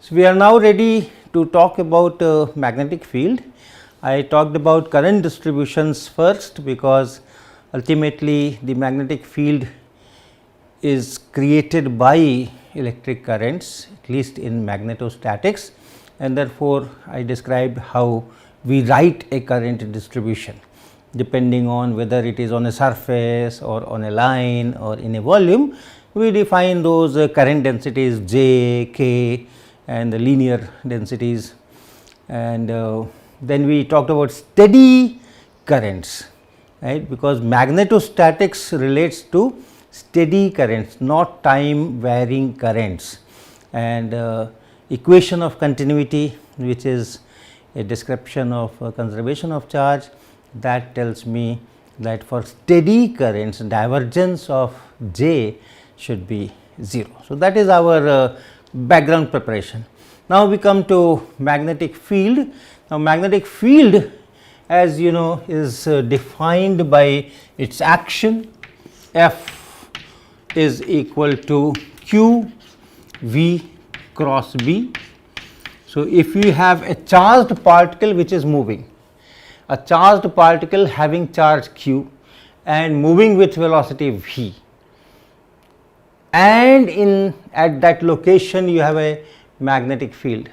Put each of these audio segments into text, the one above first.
So, we are now ready to talk about magnetic field. I talked about current distributions first, because ultimately the magnetic field is created by electric currents, at least in magnetostatics, and therefore, I described how we write a current distribution depending on whether it is on a surface or on a line or in a volume. We define those current densities J, K and the linear densities, and then we talked about steady currents, right, because magnetostatics relates to steady currents, not time varying currents, and equation of continuity, which is a description of conservation of charge, that tells me that for steady currents divergence of J should be 0. So, that is our background preparation. Now, we come to magnetic field. Now, magnetic field, as you know, is defined by its action. F is equal to Q V cross B. So, if you have a charged particle which is moving, a charged particle having charge Q and moving with velocity V, and at that location you have a magnetic field,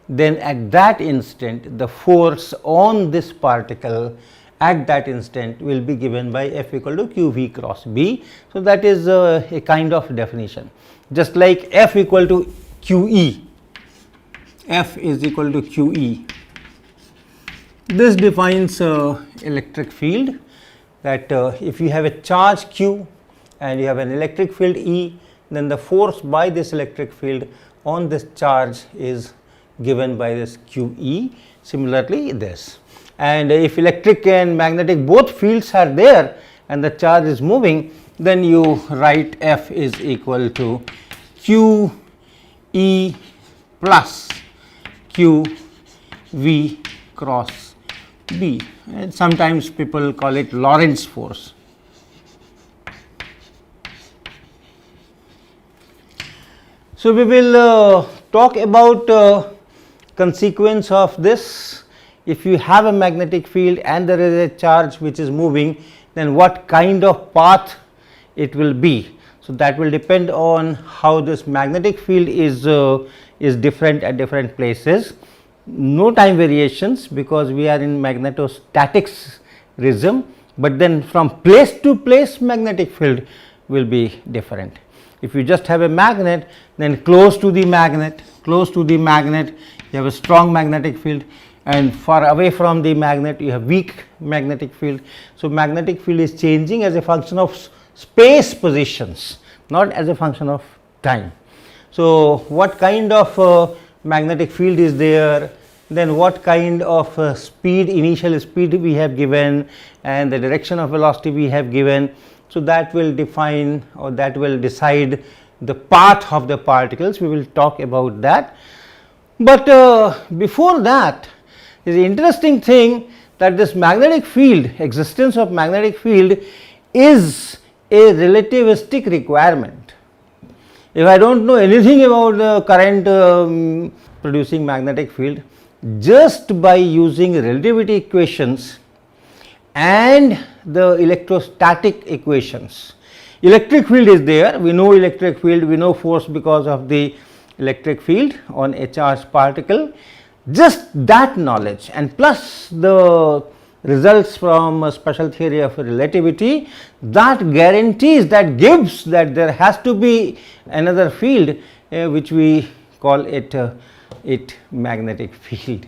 then at that instant the force on this particle at that instant will be given by F equal to Q V cross B. So, that is a kind of definition, just like F equal to Q E, F is equal to Q E. This defines electric field, that if you have a charge Q and you have an electric field E, then the force by this electric field on this charge is given by this Q E. Similarly, this, and if electric and magnetic both fields are there and the charge is moving, then you write F is equal to Q E plus Q V cross B, and sometimes people call it Lorentz force. So, we will talk about consequence of this. If you have a magnetic field and there is a charge which is moving, then what kind of path it will be. So, that will depend on how this magnetic field is different at different places. No time variations, because we are in magnetostatics regime, but then from place to place magnetic field will be different. If you just have a magnet, then close to the magnet you have a strong magnetic field, and far away from the magnet you have weak magnetic field. So, magnetic field is changing as a function of space positions, not as a function of time. So, what kind of magnetic field is there, then what kind of speed, initial speed we have given, and the direction of velocity we have given. So, that will define, or that will decide the path of the particles. We will talk about that, but before that, is the interesting thing that this magnetic field, existence of magnetic field is a relativistic requirement. If I do not know anything about the current producing magnetic field, just by using relativity equations and the electrostatic equations, electric field is there, we know electric field, we know force because of the electric field on a charged particle. Just that knowledge and plus the results from special theory of relativity, that guarantees, that gives that there has to be another field which we call it magnetic field.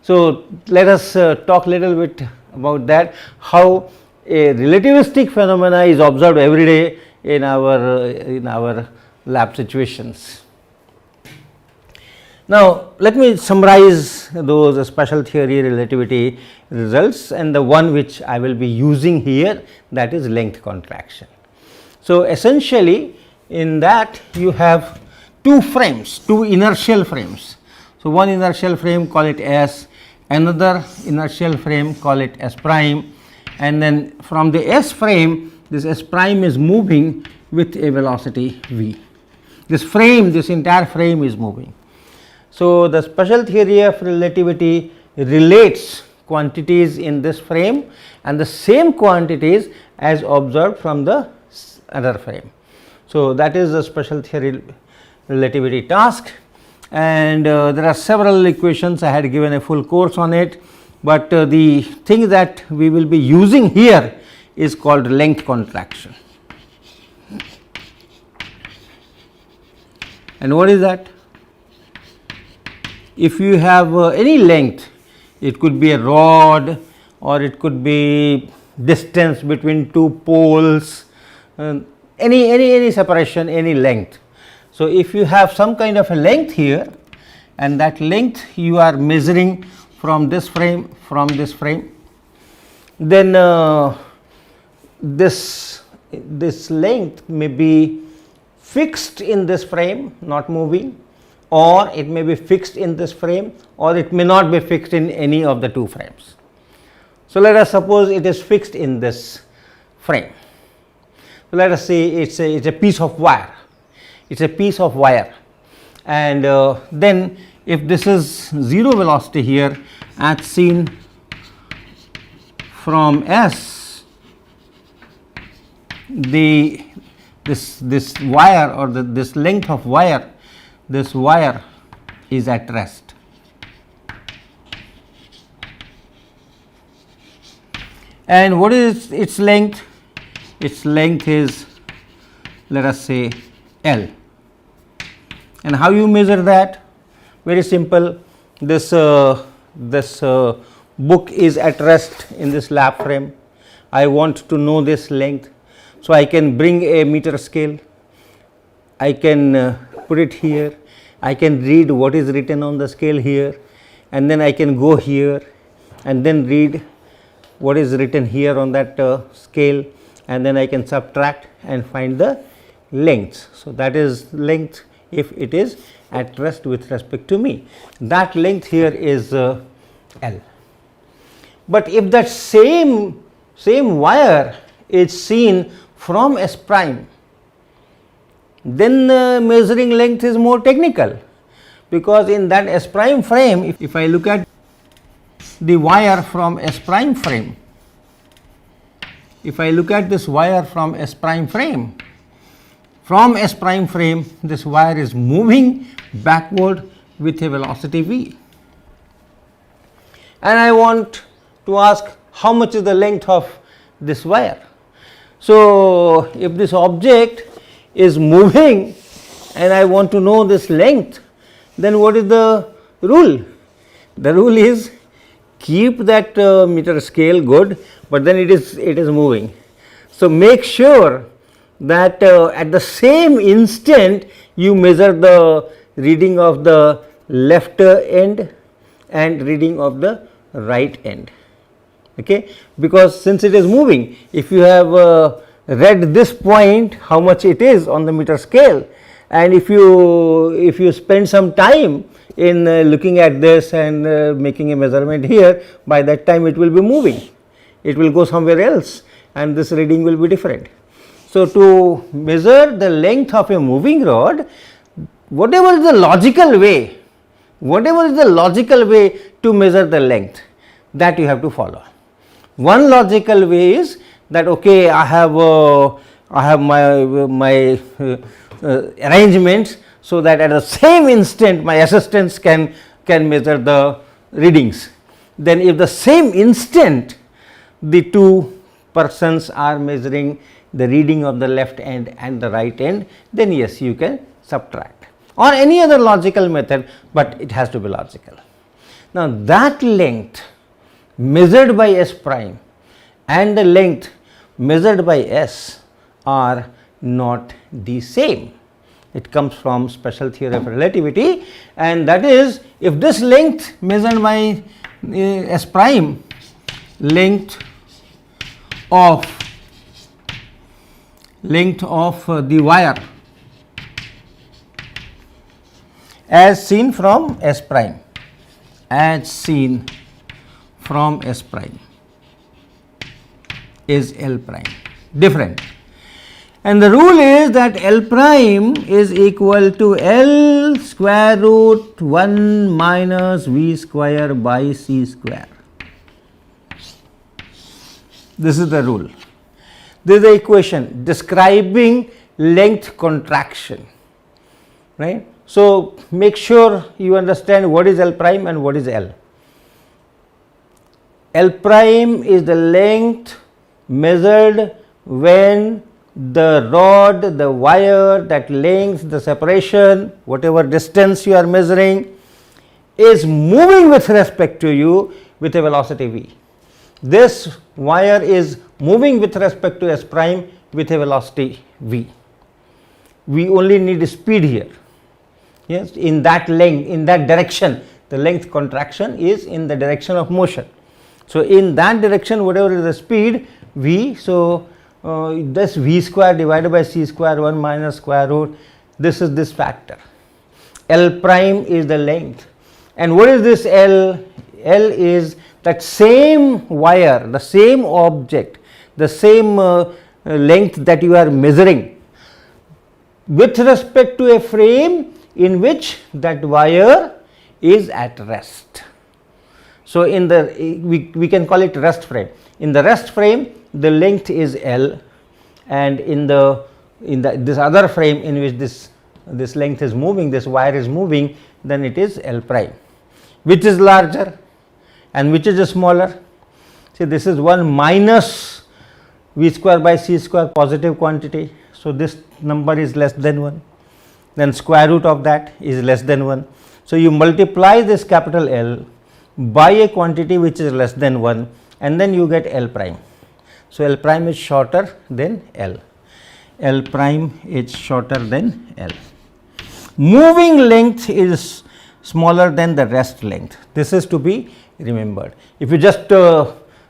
So, let us talk little bit about that, how a relativistic phenomena is observed every day in our lab situations. Now, let me summarize those special theory relativity results, and the one which I will be using here, that is length contraction. So, essentially in that you have two frames, two inertial frames. So, one inertial frame, call it S, another inertial frame, call it S prime, and then from the S frame, this S prime is moving with a velocity V. This frame, this entire frame is moving. So, the special theory of relativity relates quantities in this frame and the same quantities as observed from the other frame. So, that is the special theory relativity task, and there are several equations. I had given a full course on it, but the thing that we will be using here is called length contraction. And what is that? If you have any length, it could be a rod or it could be distance between two poles, any separation, any length. So, if you have some kind of a length here and that length you are measuring from this frame, then this length may be fixed in this frame, not moving, or it may be fixed in this frame, or it may not be fixed in any of the two frames. So, let us suppose it is fixed in this frame. So, let us say it is a piece of wire, it is a piece of wire, and then if this is 0 velocity here as seen from S, this wire or this length of wire, this wire is at rest. And what is its length? Its length is, let us say, L. And how you measure that? Very simple. This book is at rest in this lap frame. I want to know this length. So, I can bring a meter scale, I can put it here, I can read what is written on the scale here, and then I can go here and then read what is written here on that scale, and then I can subtract and find the length. So, that is length if it is at rest with respect to me. That length here is L. But if that same wire is seen from S prime, then measuring length is more technical, because in that S prime frame, if I look at the wire from S prime frame, if I look at this wire from S prime frame, this wire is moving backward with a velocity v, and I want to ask how much is the length of this wire. So, if this object is moving and I want to know this length, then what is the rule? The rule is keep that meter scale good, but then it is moving. So, make sure that at the same instant you measure the reading of the left end and reading of the right end, okay? Because since it is moving, if you have read this point how much it is on the meter scale, and if you spend some time in looking at this and making a measurement here, by that time it will be moving, it will go somewhere else and this reading will be different. So, to measure the length of a moving rod, whatever is the logical way to measure the length, that you have to follow. One logical way is that, okay, I have my arrangements, so that at the same instant my assistants can measure the readings. Then if the same instant the two persons are measuring the reading of the left end and the right end, then yes, you can subtract, or any other logical method, but it has to be logical. Now, that length measured by S prime and the length measured by S are not the same. It comes from special theory of relativity, and that is, if this length measured by S prime, length of the wire as seen from S prime, is L prime, different. and the rule is that L prime is equal to L square root 1 minus V square by C square. This is the rule. This is the equation describing length contraction, right. So, make sure you understand what is L prime and what is L. L prime is the length measured when the rod, the wire, that length, the separation, whatever distance you are measuring is moving with respect to you with a velocity v. This wire is moving with respect to S prime with a velocity v. We only need speed here. Yes, in that length, in that direction, the length contraction is in the direction of motion. So, in that direction, whatever is the speed v, so this v square divided by c square 1 minus square root, this is this factor. L prime is the length, and what is this L? L is that same wire, the same object, the same length that you are measuring with respect to a frame in which that wire is at rest. So, in the we can call it rest frame. In the rest frame, the length is L, and in the this other frame in which this length is moving, this wire is moving, then it is L prime. Which is larger and which is smaller? See, this is 1 minus V square by C square, positive quantity. So, this number is less than 1, then square root of that is less than 1. So, you multiply this capital L by a quantity which is less than 1, and then you get L prime. So, L prime is shorter than L. L prime is shorter than L. Moving length is smaller than the rest length. This is to be remembered. If you just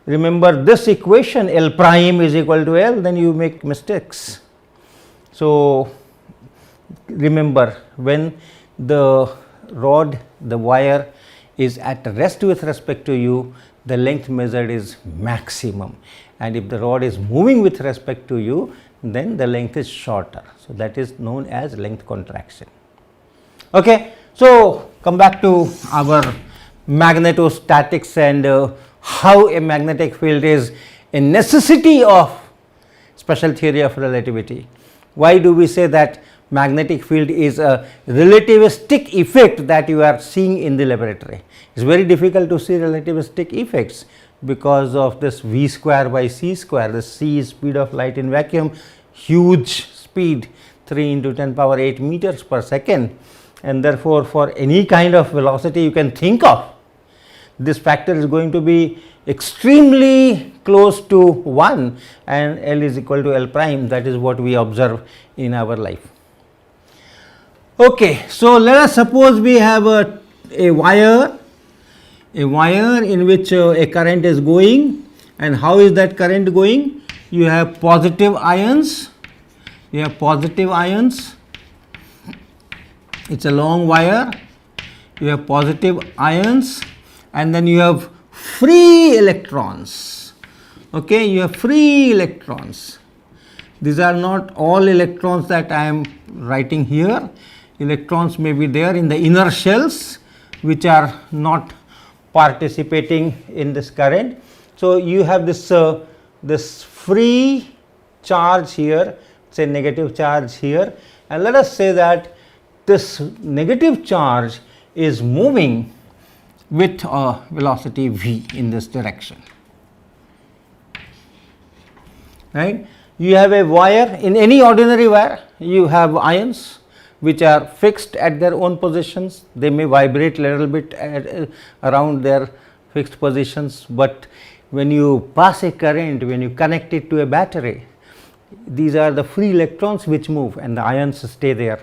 remember this equation, L prime is equal to L, then you make mistakes. So, remember, when the rod, the wire is at rest with respect to you, the length measured is maximum, and if the rod is moving with respect to you, then the length is shorter. So, that is known as length contraction. Okay. So, come back to our magnetostatics and how a magnetic field is a necessity of special theory of relativity. Why do we say that magnetic field is a relativistic effect that you are seeing in the laboratory? It is very difficult to see relativistic effects because of this v square by c square. The c is speed of light in vacuum, huge speed, 3 into 10 power 8 meters per second, and therefore, for any kind of velocity you can think of, this factor is going to be extremely close to 1, and L is equal to L prime. That is what we observe in our life. Okay. So, let us suppose we have a wire in which a current is going, and how is that current going? You have positive ions, it is a long wire, you have positive ions, and then you have free electrons. Okay, you have free electrons. These are not all electrons that I am writing here. Electrons may be there in the inner shells which are not participating in this current. So, you have this free charge here, say negative charge here, and let us say that this negative charge is moving with a velocity v in this direction, right. You have a wire, in any ordinary wire you have ions which are fixed at their own positions. They may vibrate a little bit around their fixed positions, but when you pass a current, when you connect it to a battery, these are the free electrons which move and the ions stay there.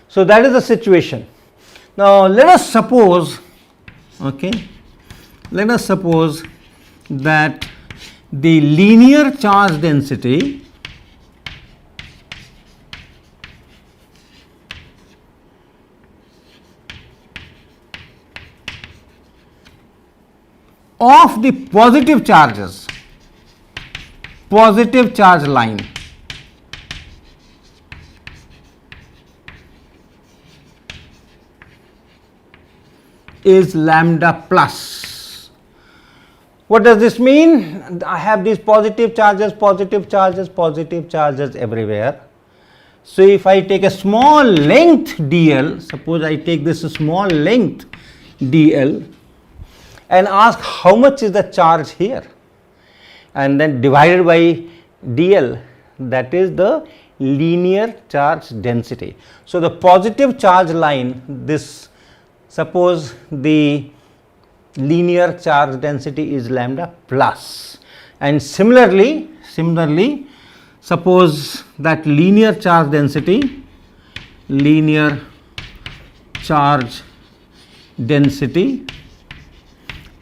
So, that is the situation. Now, let us suppose, that the linear charge density of the positive charges, positive charge line is lambda plus. What does this mean? I have these positive charges, positive charges, positive charges everywhere. So, if I take a small length dl, suppose I take this small length dl and ask how much is the charge here, and then divided by dl, that is the linear charge density. So, the positive charge line, this, suppose the linear charge density is lambda plus, and similarly suppose that linear charge density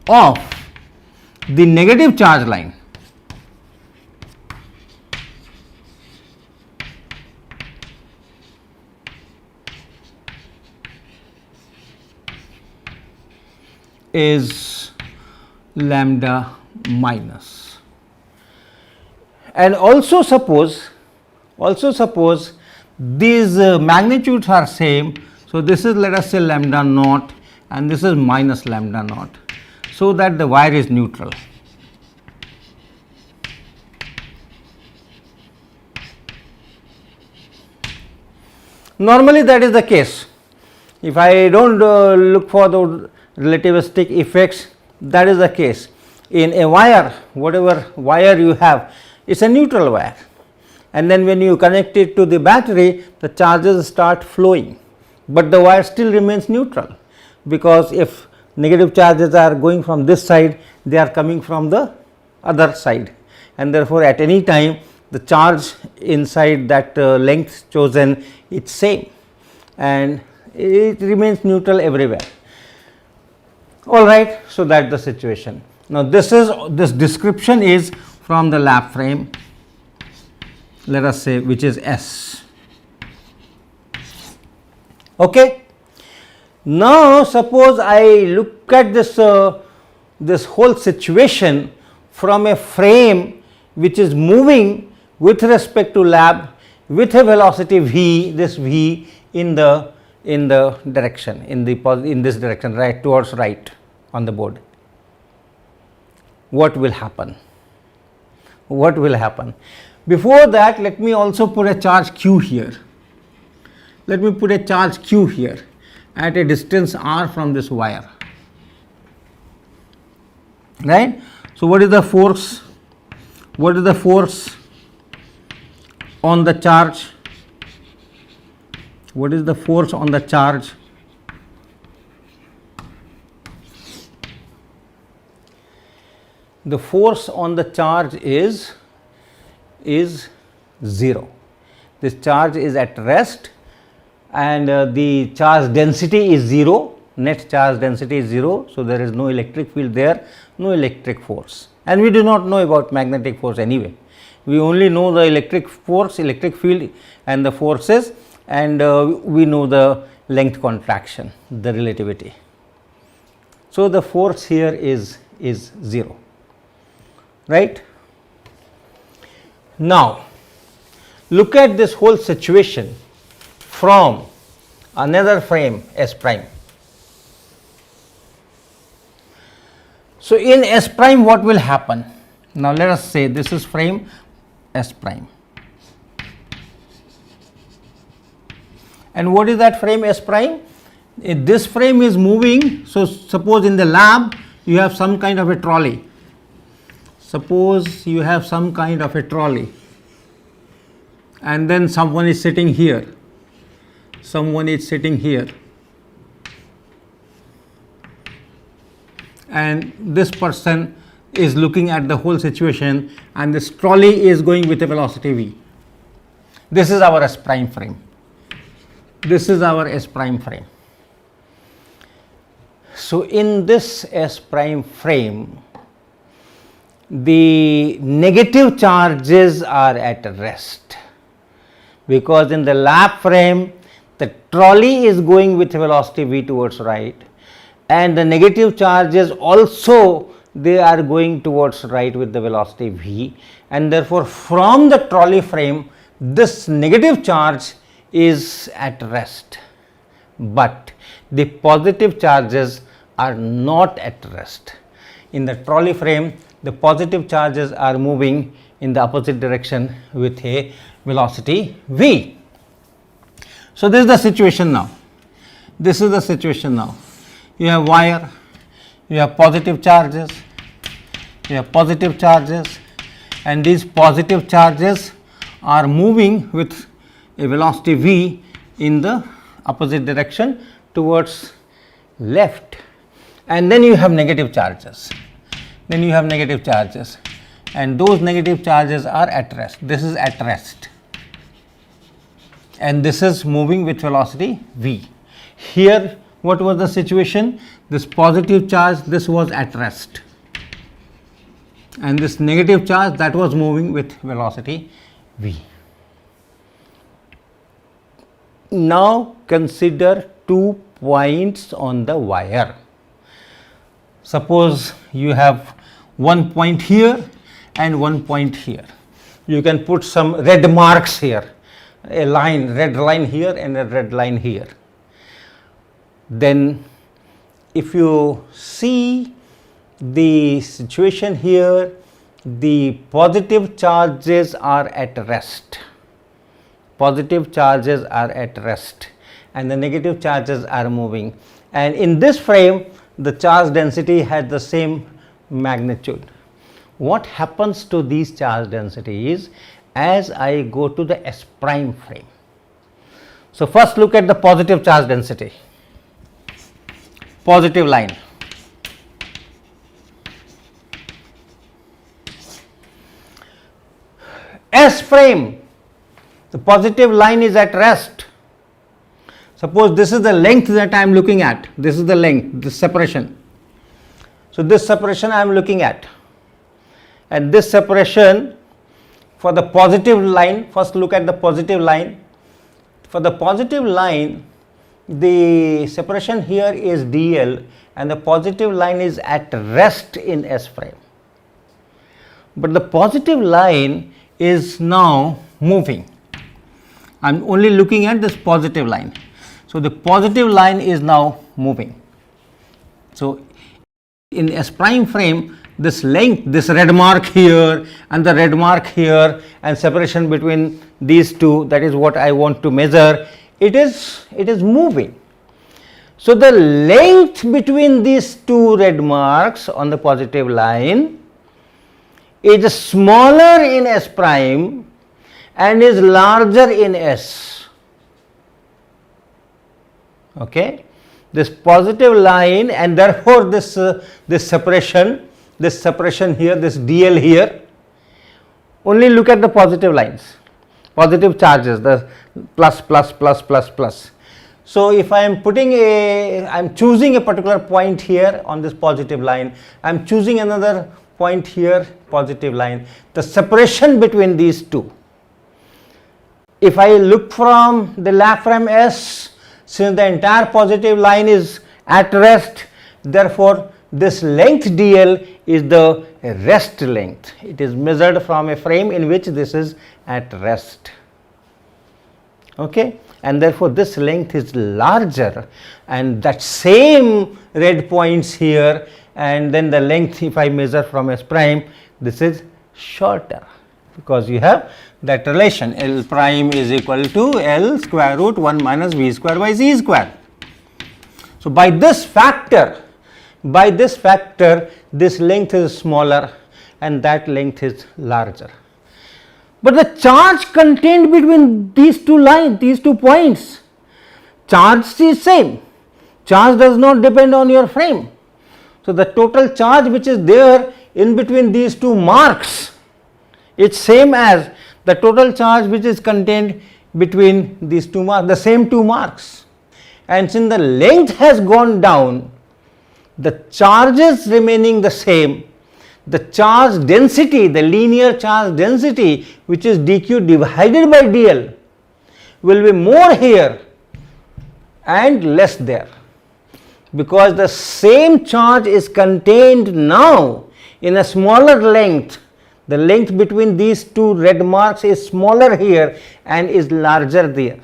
of the negative charge line is lambda minus. And also suppose these magnitudes are same. So, this is, let us say, lambda naught and this is minus lambda naught, so that the wire is neutral. Normally that is the case. If I do not look for the relativistic effects, that is the case. In a wire, whatever wire you have, it is a neutral wire, and then when you connect it to the battery, the charges start flowing, but the wire still remains neutral, because if negative charges are going from this side, they are coming from the other side, and therefore, at any time the charge inside that length chosen is same and it remains neutral everywhere. All right. So, that is the situation. Now, this description is from the lap frame, let us say, which is S. Okay. Now, suppose I look at this whole situation from a frame which is moving with respect to lab with a velocity v, this v in the direction, in this direction, right, towards right on the board. What will happen? What will happen? Before that, let me also put a charge q here. Let me put a charge q here at a distance r from this wire, right. So, what is the force? What is the force on the charge? What is the force on the charge? The force on the charge is 0. This charge is at rest, and the charge density is 0, net charge density is 0. So, there is no electric field there, no electric force, and we do not know about magnetic force anyway. We only know the electric force, electric field and the forces, and we know the length contraction, the relativity. So, the force here is 0, right. Now, look at this whole situation from another frame S prime. So, in S prime what will happen? Now, let us say this is frame S prime, and what is that frame S prime? If this frame is moving, so suppose in the lab you have some kind of a trolley. Suppose you have some kind of a trolley, and then someone is sitting here, someone is sitting here, and this person is looking at the whole situation, and this trolley is going with a velocity v. This is our S prime frame. This is our S prime frame. So, in this S prime frame, the negative charges are at rest, because in the lap frame the trolley is going with velocity v towards right, and the negative charges also they are going towards right with the velocity v, and therefore, from the trolley frame this negative charge is at rest, but the positive charges are not at rest. In the trolley frame, the positive charges are moving in the opposite direction with a velocity v. So, this is the situation now. This is the situation now. You have wire, you have positive charges, and these positive charges are moving with a velocity v in the opposite direction towards left, and then you have negative charges. And those negative charges are at rest. This is at rest, and this is moving with velocity v. Here, what was the situation? This positive charge, this was at rest, and this negative charge, that was moving with velocity v. Now, consider 2 points on the wire. Suppose you have 1 point here and 1 point here. You can put some red marks here, a line, red line here and a red line here. Then if you see the situation here, the positive charges are at rest. Positive charges are at rest and the negative charges are moving, and in this frame the charge density has the same magnitude. What happens to these charge densities as I go to the S prime frame? So, first look at the positive charge density, positive line. S frame, the positive line is at rest. Suppose this is the length that I am looking at, this is the length, this separation. So, this separation I am looking at, and this separation for the positive line, first look at the positive line. For the positive line, the separation here is dl and the positive line is at rest in S frame, but the positive line is now moving. I am only looking at this positive line. So, the positive line is now moving. So, in S prime frame, this length, this red mark here and the red mark here and separation between these two, that is what I want to measure, it is moving. So, the length between these two red marks on the positive line is smaller in S prime and is larger in S. Okay, this positive line, and therefore this separation here, this dl here, only look at the positive lines, positive charges, the plus plus plus plus plus. So, if I am choosing a particular point here on this positive line, I am choosing another point here, positive line, the separation between these two. If I look from the left from S, since the entire positive line is at rest, therefore, this length dl is the rest length. It is measured from a frame in which this is at rest. Okay? And therefore, this length is larger, and that same red points here, and then the length, if I measure from S prime, this is shorter, because you have that relation L prime is equal to L square root 1 minus V square by Z square. So, by this factor, this length is smaller and that length is larger. But the charge contained between these two lines, these 2 points, charge is same. Charge does not depend on your frame. So, the total charge which is there in between these 2 marks, it's same as the total charge which is contained between these 2 marks, the same 2 marks. And since the length has gone down, the charges remaining the same, the charge density, the linear charge density, which is dq divided by dl, will be more here and less there, because the same charge is contained now in a smaller length. The length between these 2 red marks is smaller here and is larger there.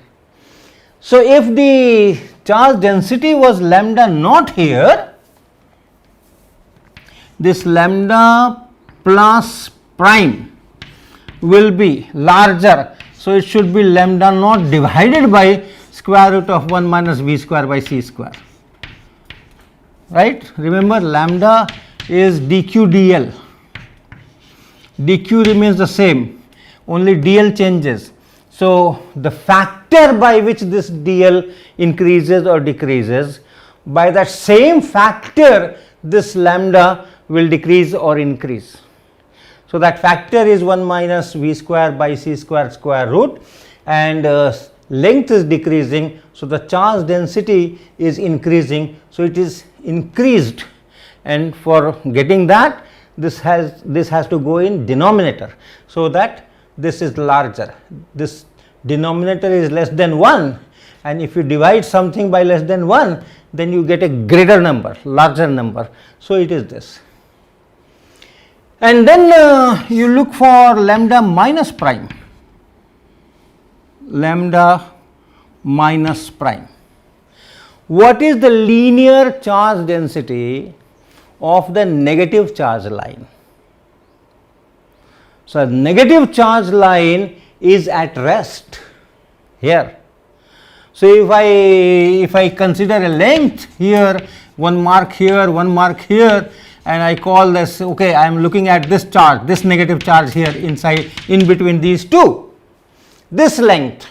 So, if the charge density was lambda naught here, this lambda plus prime will be larger. So, it should be lambda naught divided by square root of 1 minus v square by c square, right. Remember, lambda is dq dl, dq remains the same, only dl changes. So, the factor by which this dl increases or decreases, by that same factor this lambda will decrease or increase. So, that factor is 1 minus v square by c square square root, and length is decreasing. So, the charge density is increasing. So, it is increased, and for getting that this has to go in denominator. So, that this is larger, this denominator is less than 1, and if you divide something by less than 1, then you get a greater number, larger number. So, it is this. And then you look for lambda minus prime, lambda minus prime. What is the linear charge density of the negative charge line? So, a negative charge line is at rest here. So, if I consider a length here, one mark here, one mark here, and I call this, okay, I am looking at this charge, this negative charge here inside, in between these two. This length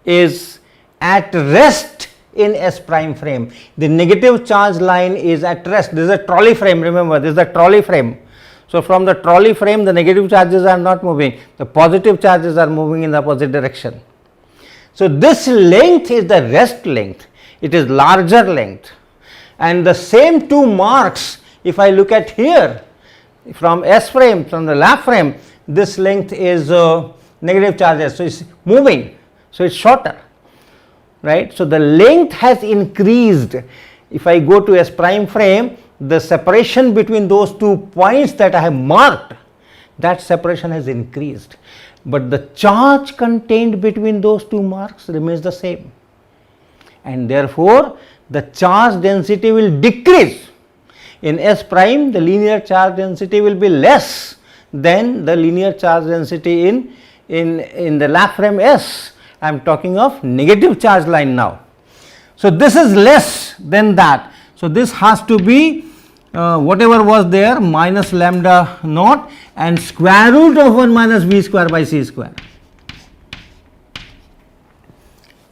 is at rest in S prime frame. The negative charge line is at rest. This is a trolley frame, remember, this is a trolley frame. So, from the trolley frame, the negative charges are not moving, the positive charges are moving in the opposite direction. So, this length is the rest length, it is larger length. And the same two marks, if I look at here from S frame, from the lap frame, this length is negative charges. So, it is moving, so it is shorter, right. So, the length has increased. If I go to S prime frame, the separation between those 2 points that I have marked, that separation has increased, but the charge contained between those 2 marks remains the same, and therefore, the charge density will decrease. In S prime, the linear charge density will be less than the linear charge density in the lap frame S. I am talking of negative charge line now. So, this is less than that. So, this has to be whatever was there minus lambda naught and square root of 1 minus v square by c square.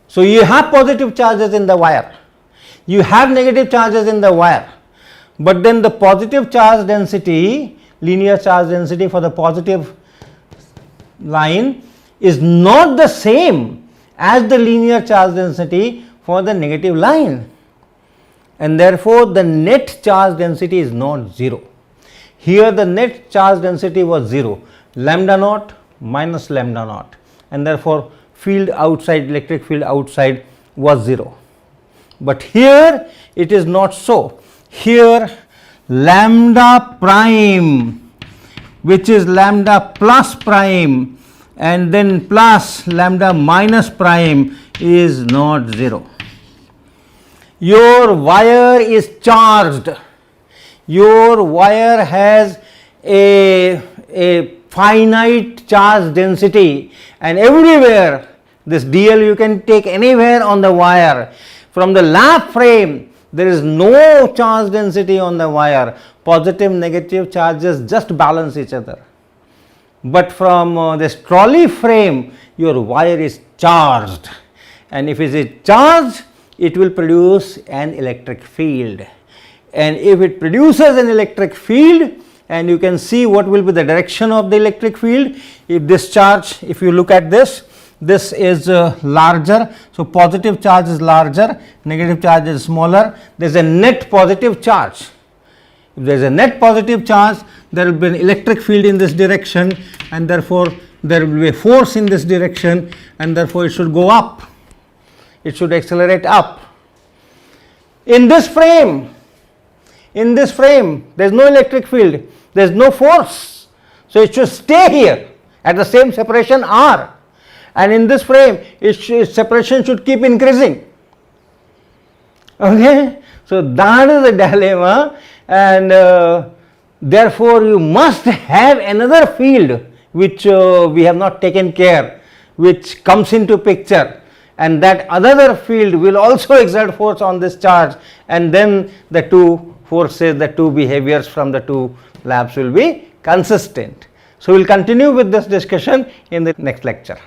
So, you have positive charges in the wire, you have negative charges in the wire, but then the positive charge density, linear charge density for the positive line is not the same as the linear charge density for the negative line, and therefore, the net charge density is not 0. Here the net charge density was 0, lambda naught minus lambda naught, and therefore, field outside, electric field outside was 0. But here it is not so. Here lambda prime, which is lambda plus prime, and then plus lambda minus prime is not 0. Your wire is charged, your wire has a finite charge density, and everywhere this dl you can take anywhere on the wire. From the lap frame, there is no charge density on the wire, positive negative charges just balance each other. But from this trolley frame, your wire is charged, and if it is charged, it will produce an electric field, and if it produces an electric field, and you can see what will be the direction of the electric field. If this charge, if you look at this is larger, so positive charge is larger, negative charge is smaller, there is a net positive charge. If there is a net positive charge, there will be an electric field in this direction, and therefore, there will be a force in this direction, and therefore, it should go up, it should accelerate up. In this frame, there is no electric field, there is no force, so it should stay here at the same separation r, and in this frame its separation should keep increasing. Okay, So, that is the dilemma, and therefore, you must have another field which we have not taken care, which comes into picture, and that other field will also exert force on this charge, and then the two forces, the two behaviors from the two labs will be consistent. So, we will continue with this discussion in the next lecture.